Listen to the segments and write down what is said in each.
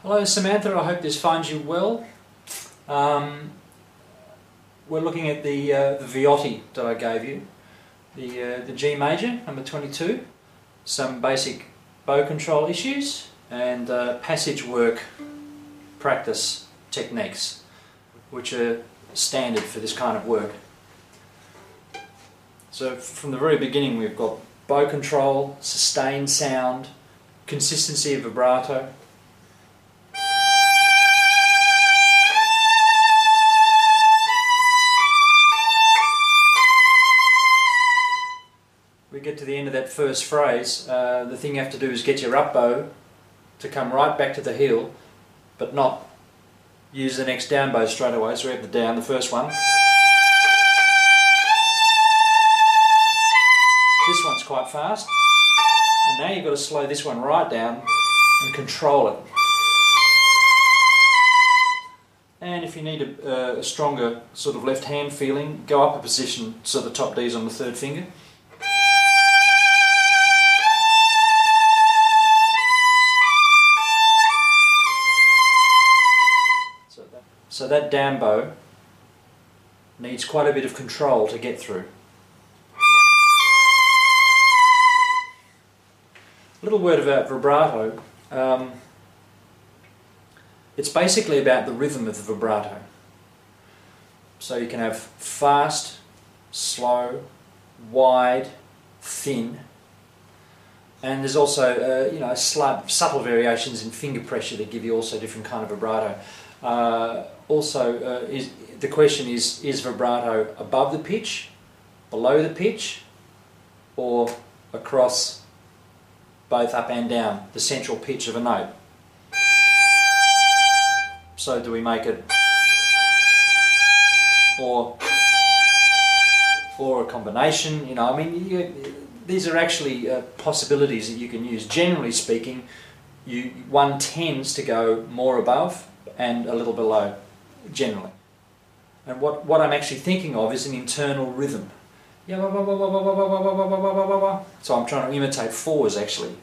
Hello Samantha, I hope this finds you well. We're looking at the Viotti that I gave you, the G major, number 22, some basic bow control issues and passage work practice techniques which are standard for this kind of work. So from the very beginning we've got bow control, sustained sound, consistency of vibrato. We get to the end of that first phrase, the thing you have to do is get your up bow to come right back to the heel, but not use the next down bow straight away. So we have the down, the first one. This one's quite fast, and now you've got to slow this one right down and control it. And if you need a stronger sort of left hand feeling, go up a position so the top D is on the third finger. So that down bow needs quite a bit of control to get through. A little word about vibrato. It's basically about the rhythm of the vibrato. So you can have fast, slow, wide, thin, and there's also slight subtle variations in finger pressure that give you also different kind of vibrato. The question is vibrato above the pitch, below the pitch, or across both up and down the central pitch of a note? So do we make it or a combination? These are actually possibilities that you can use. Generally speaking, one tends to go more above and a little below, generally. And what I'm actually thinking of is an internal rhythm. So I'm trying to imitate fours actually.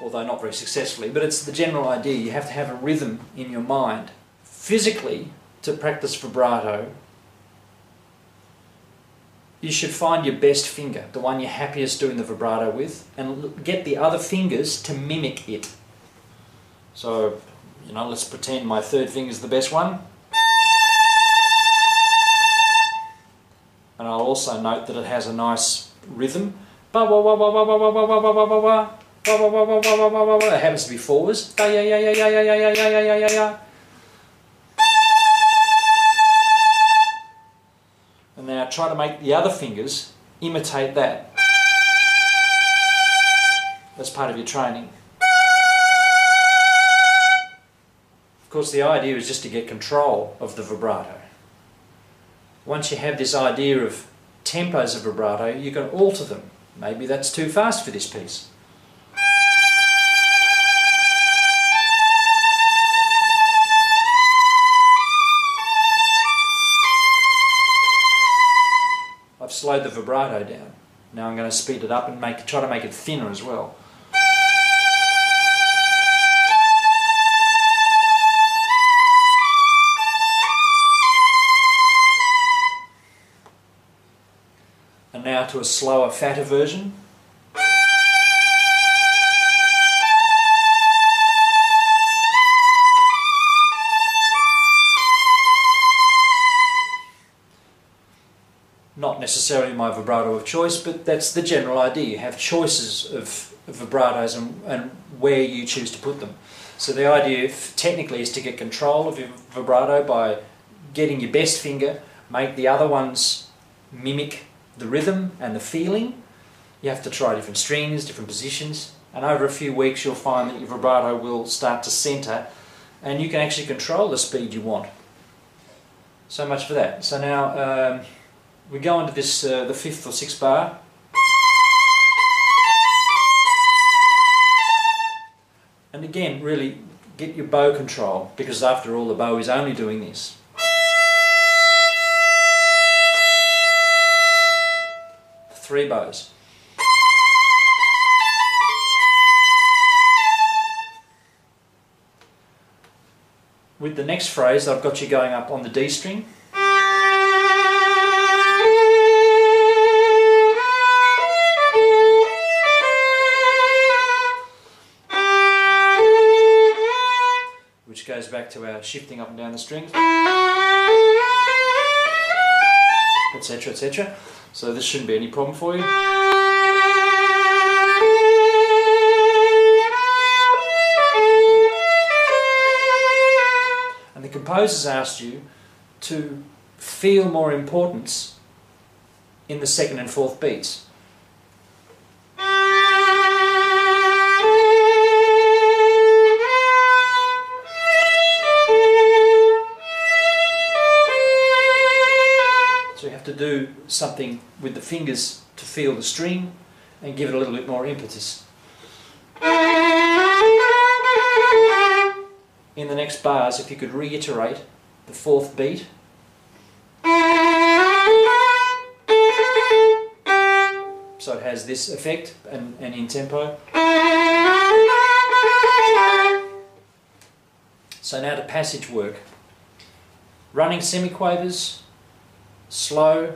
Although not very successfully, but it's the general idea. You have to have a rhythm in your mind. Physically, to practice vibrato, you should find your best finger, the one you're happiest doing the vibrato with, and get the other fingers to mimic it. So, let's pretend my third finger is the best one. And I'll also note that it has a nice rhythm. It happens to be fours. And now try to make the other fingers imitate that. That's part of your training. Of course, the idea is just to get control of the vibrato. Once you have this idea of tempos of vibrato, you can alter them. Maybe that's too fast for this piece. I've slowed the vibrato down. Now I'm going to speed it up and try to make it thinner as well. And now to a slower, fatter version. Not necessarily my vibrato of choice, but that's the general idea. You have choices of vibratos and where you choose to put them. So the idea technically is to get control of your vibrato by getting your best finger, make the other ones mimic the rhythm and the feeling. You have to try different strings, different positions, and over a few weeks you'll find that your vibrato will start to centre and you can actually control the speed you want. So much for that. So now we go into this, the fifth or sixth bar. And again, really get your bow control, because after all the bow is only doing this. Three bows. with the next phrase, I've got you going up on the D string. Which goes back to our shifting up and down the strings, etc, etc. So this shouldn't be any problem for you. And the composer's asked you to feel more importance in the second and fourth beats. So you have to do something with the fingers to feel the string and give it a little bit more impetus. In the next bars, if you could reiterate the fourth beat. So it has this effect and in tempo. So now to passage work. Running semiquavers, slow,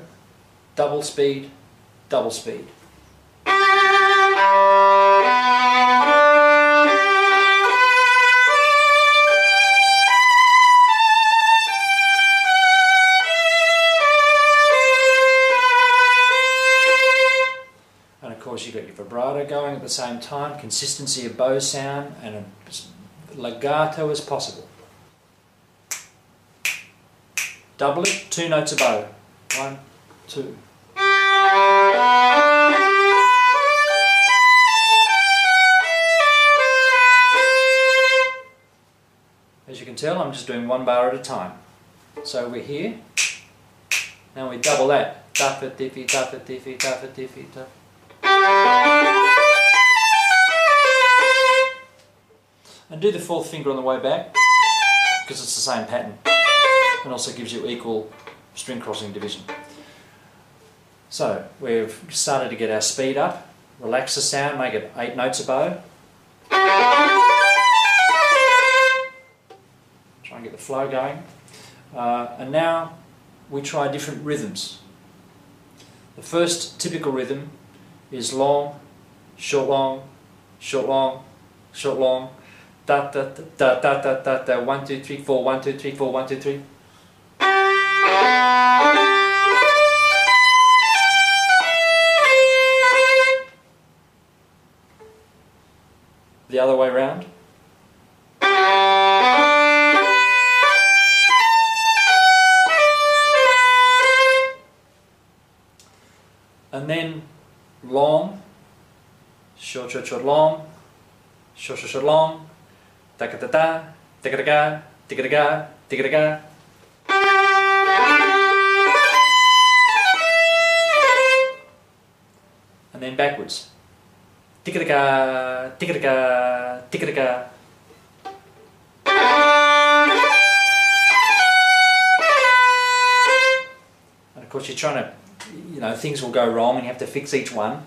double speed, double speed. You got your vibrato going at the same time, consistency of bow sound, and as legato as possible. Double it, 2 notes of bow. 1, 2. As you can tell, I'm just doing 1 bar at a time. So we're here, now we double that. Duffa, diffy, duffa, diffy, duffa, diffy, duffa. And do the fourth finger on the way back, because it's the same pattern, and also gives you equal string crossing division. So we've started to get our speed up. Relax the sound, make it 8 notes a bow. Try and get the flow going. And now we try different rhythms. The first typical rhythm is long, short, long, short, long, short, long. Da da da da da da da. 1 2 3 4. 1 2 3 4. 1 2 3. The other way around. And then long, short, short, short, long, short, short, short, long, da da da da, da da da, da da da, da da da. And then backwards. Ticka da ticka da ticka da. And of course you're trying to, things will go wrong and you have to fix each one.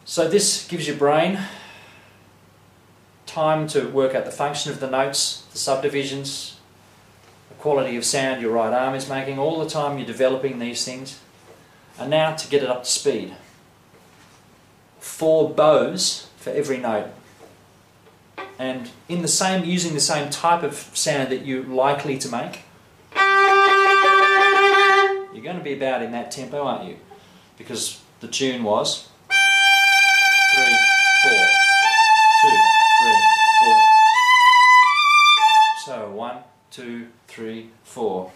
So this gives your brain time to work out the function of the notes, the subdivisions, the quality of sound your right arm is making. All the time you're developing these things. And now to get it up to speed. 4 bows for every note. And using the same type of sound that you're likely to make. You're going to be about in that tempo, aren't you? Because the tune was 3, 4, 2, 3, 4. So 1, 2, 3, 4.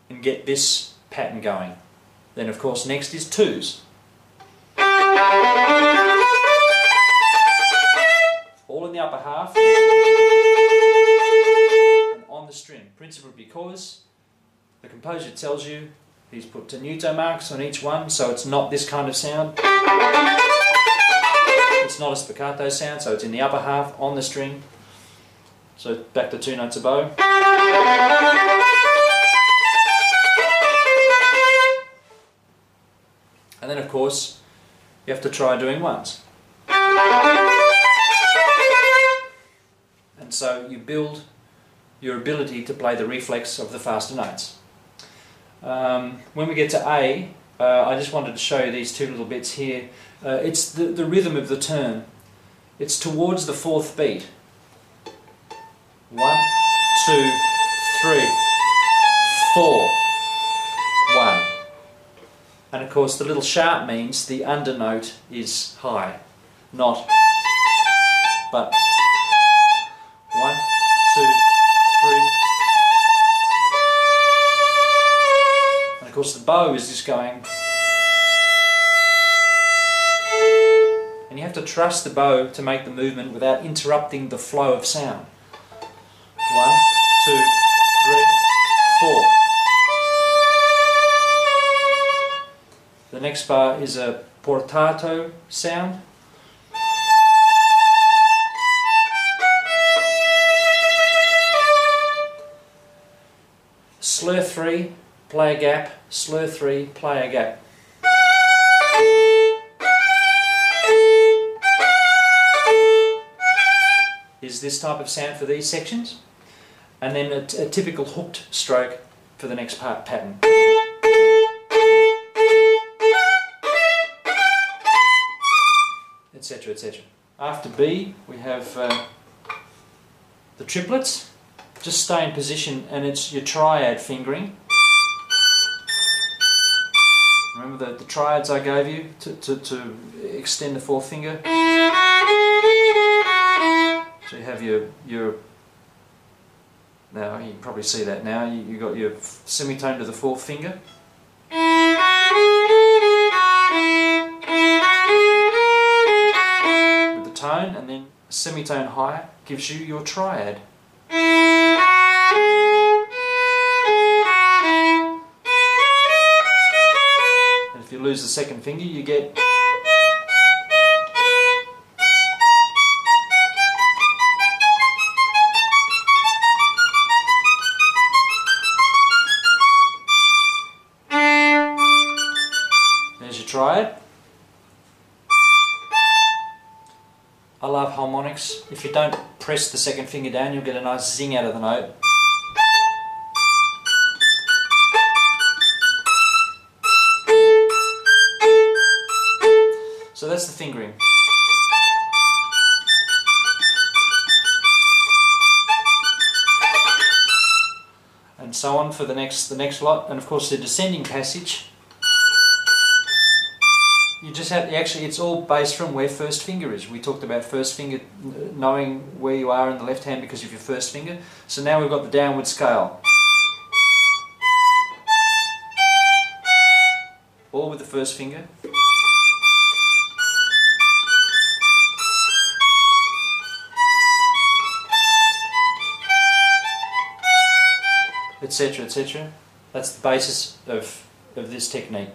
And get this pattern going. Then of course next is 2s. All in the upper half. On the string, principally because the composer tells you he's put tenuto marks on each one, so it's not this kind of sound. It's not a spiccato sound, so it's in the upper half on the string. So back to 2 notes a bow. And then of course you have to try doing 1s. and so you build your ability to play the reflex of the faster notes. When we get to A, I just wanted to show you these two little bits here. It's the rhythm of the turn. It's towards the fourth beat. 1, 2, 3, 4, 1. And of course the little sharp means the undernote is high, not, but 1, 2, 3. And of course the bow is just going, and you have to trust the bow to make the movement without interrupting the flow of sound. 1, 2, 3, 4. The next bar is a portato sound. Slur 3, play a gap, slur 3, play a gap. Is this type of sound for these sections, and then a typical hooked stroke for the next pattern. Etc, etc. After B we have the triplets. Just stay in position, and it's your triad fingering. Remember the triads I gave you to extend the fourth finger? So you have your now you can probably see that now, you got your semitone to the fourth finger. With the tone, and then a semitone higher gives you your triad. And if you lose the second finger you get triad. I love harmonics. If you don't press the second finger down, you'll get a nice zing out of the note. So that's the fingering. And so on for the next lot. And of course the descending passage. You just have, actually it's all based from where first finger is. We talked about first finger, knowing where you are in the left hand because of your first finger. So now we've got the downward scale. All with the first finger. Etc, etc. That's the basis of this technique.